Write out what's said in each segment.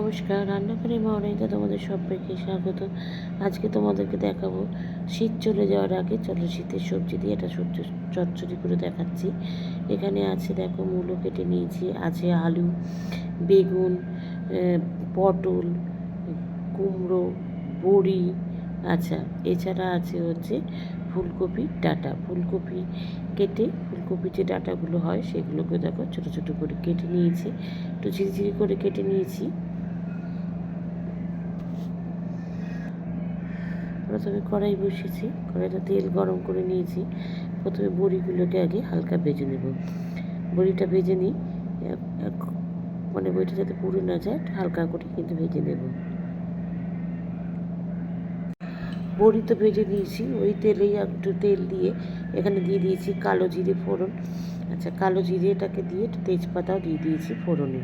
নমস্কার, রান্নাঘরে মাওরাইতে তোমাদের সবাইকে স্বাগত। আজকে তোমাদেরকে দেখাবো শীত চলে যাওয়ার আগে চলো শীতের সবজি দিয়ে এটা সবজি চচ্চড়ি করে দেখাচ্ছি। এখানে আছে দেখো মূলো কেটে নিয়েছি, আছে আলু, বেগুন, পটল, কুমড়ো, বড়ি, আচ্ছা এছাড়া আছে হচ্ছে ফুলকপির ডাঁটা। ফুলকপি কেটে ফুলকপির যে ডাঁটাগুলো হয় সেগুলোকে দেখো ছোটো ছোটো করে কেটে নিয়েছি, একটু ঝিরিঝিরি করে কেটে নিয়েছি। প্রথমে কড়াই বসিয়েছি, কড়াইতে তেল গরম করে নিয়েছি। প্রথমে বড়িগুলোকে আগে হালকা ভেজে নেব। বড়িটা ভেজে নিই, মানে বড়িটা যাতে পুড়ে না যায় হালকা করে কিন্তু ভেজে নেব। বড়ি তো ভেজে দিয়েছি, ওই তেলেই একটু তেল দিয়ে এখানে দিয়ে দিয়েছি কালো জিরে ফোড়ন। আচ্ছা কালো জিরেটাকে দিয়ে একটু তেজপাতাও দিয়ে দিয়েছি ফোড়নে।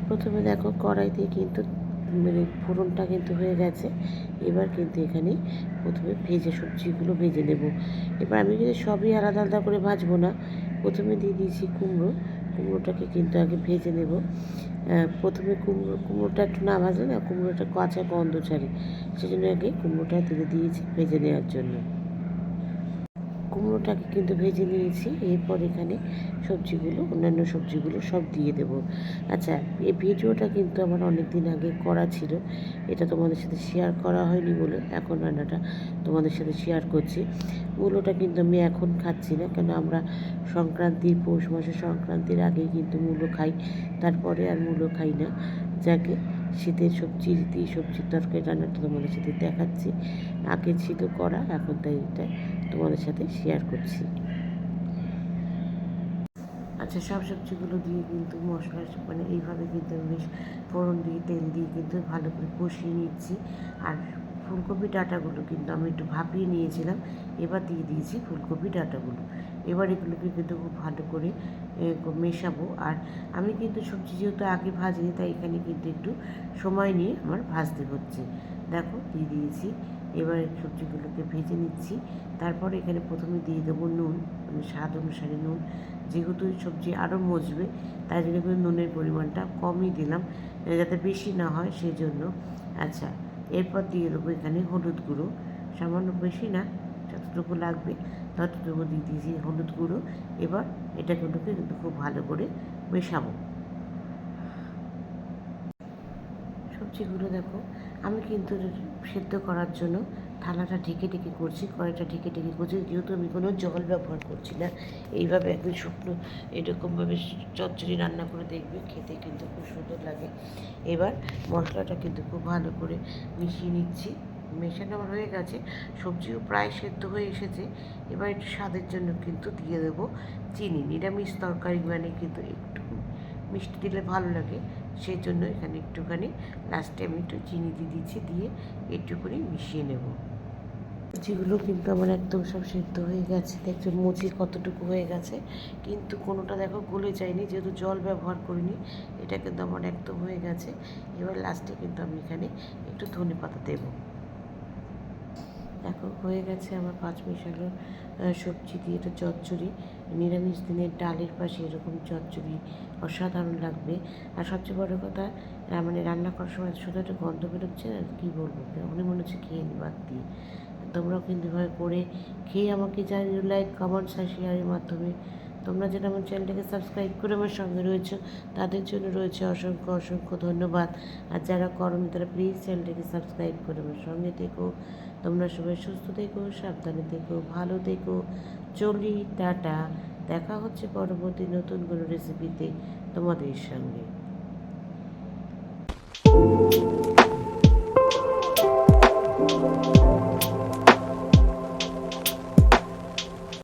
প্রথমে দেখো কড়াইতে কিন্তু মানে ফোড়নটা কিন্তু হয়ে গেছে। এবার কিন্তু এখানে প্রথমে ভেজে সবজিগুলো ভেজে নেব। এবার আমি কিন্তু সবই আলাদা আলাদা করে ভাজবো না, প্রথমে দিয়ে দিয়েছি কুমড়োটাকে কিন্তু আগে ভেজে নেব। প্রথমে কুমড়োটা একটু না ভাজলে না কুমড়োটা কাঁচা গন্ধ ছাড়ে, সেজন্য আগে কুমড়োটা তুলে দিয়েছি ভেজে নেওয়ার জন্য। কুমড়োটাকে কিন্তু ভেজে নিয়েছি। এরপর এখানে অন্যান্য সবজিগুলো সব দিয়ে দেব। আচ্ছা এই ভিডিওটা কিন্তু আমার অনেক দিন আগে করা ছিল, এটা তোমাদের সাথে শেয়ার করা হয়নি বলে এখন রান্নাটা তোমাদের সাথে শেয়ার করছি। মূলোটা কিন্তু আমি এখন খাচ্ছি না, কেন আমরা পৌষ মাসের সংক্রান্তির আগেই কিন্তু মূলো খাই, তারপরে আর মূলো খাই না। যাকে শীতের সবজির তরকারি রান্নাটা তোমাদের সাথে দেখাচ্ছি। আগে ছিল করা, এখন তাই এটা তোমাদের সাথে শেয়ার করছি। আচ্ছা সব সবজিগুলো দিয়ে কিন্তু মশলা মানে এইভাবে কিন্তু বেশ ফোড়ন দিয়ে তেল দিয়ে কিন্তু ভালো করে কষিয়ে নিচ্ছি। আর ফুলকপি ডাঁটাগুলো কিন্তু আমি একটু ভাপিয়ে নিয়েছিলাম, এবার দিয়ে দিয়েছি ফুলকপি ডাঁটাগুলো। এবার এগুলোকে কিন্তু খুব ভালো করে মেশাবো। আর আমি কিন্তু সবজি যেহেতু আগে ভাজিনি, তাই এখানে কিন্তু একটু সময় নিয়ে আমার ভাজতে হচ্ছে। দেখো দিয়ে দিয়েছি। এবার সবজিগুলোকে ভেজে নিচ্ছি। তারপরে এখানে প্রথমে দিয়ে দেবো নুন, মানে স্বাদ অনুসারে নুন। যেহেতু সবজি আরও মজবে তাই জন্য কিন্তু নুনের পরিমাণটা কমই দিলাম, যাতে বেশি না হয় সেই জন্য। আচ্ছা এরপর দিয়ে দেবো এখানে হলুদ গুঁড়ো, সামান্য বেশি না, যতটুকু লাগবে ততটুকু দিয়ে দিয়েছি হলুদ গুঁড়ো। এবার এটাগুলোকে কিন্তু খুব ভালো করে মেশাবো। সবজিগুলো দেখো আমি কিন্তু সেদ্ধ করার জন্য থালাটা ঢেকে ঢেকে করছি, কড়াইটা ঢেকে ঢেকে করছি, যেহেতু আমি কোনো জল ব্যবহার করছি না। এইভাবে একদম শুকনো এরকমভাবে চচ্চড়ি রান্না করে দেখবে, খেতে কিন্তু খুব সুন্দর লাগে। এবার মশলাটা কিন্তু খুব ভালো করে মিশিয়ে নিচ্ছি। মেশানো আমার হয়ে গেছে, সবজিও প্রায় সেদ্ধ হয়ে এসেছে। এবার একটু স্বাদের জন্য কিন্তু দিয়ে দেবো চিনি। নিরামিষ তরকারি মানে কিন্তু একটু মিষ্টি দিলে ভালো লাগে, সেই জন্য এখানে একটুখানি লাস্টে আমি একটু চিনি দিয়ে দিচ্ছি, দিয়ে একটুখানি মিশিয়ে নেব। যেগুলো কিন্তু আমার একদম সব সেদ্ধ হয়ে গেছে, দেখছো মুচি কতটুকু হয়ে গেছে, কিন্তু কোনোটা দেখো গলে যায়নি, যেহেতু জল ব্যবহার করিনি। এটা কিন্তু আমার একদম হয়ে গেছে। এবার লাস্টে কিন্তু আমি এখানে একটু ধনেপাতা দেবো। দেখো হয়ে গেছে আমার পাঁচ মিশালো সবজি দিয়ে এটা চচ্চড়ি। নিরামিষ দিনের ডালের পাশে এরকম চচ্চড়ি অসাধারণ লাগবে। আর সবচেয়ে বড় কথা মানে রান্না করার সময় শুধু একটা গন্ধ বেরোচ্ছে না, কী বলবো, অনেক মনে হচ্ছে খেয়ে নি বাদ দিয়ে। তোমরাও কিন্তু এভাবে করে খেয়ে আমাকে জানিও লাইক কমেন্টস আর শেয়ারের মাধ্যমে। তোমরা যারা আমার চ্যানেলটাকে সাবস্ক্রাইব করে আমার সঙ্গে রয়েছো তাদের জন্য রয়েছে অসংখ্য অসংখ্য ধন্যবাদ। আর যারা করোনি তারা প্লিজ চ্যানেলটাকে সাবস্ক্রাইব করে আমার সঙ্গে থেকো। তোমরা সবাই সুস্থ থেকো, সাবধানে থেকো, ভালো থেকো। চলি, টাটা। দেখা হচ্ছে পরবর্তী নতুন কোনো রেসিপিতে তোমাদের সঙ্গে।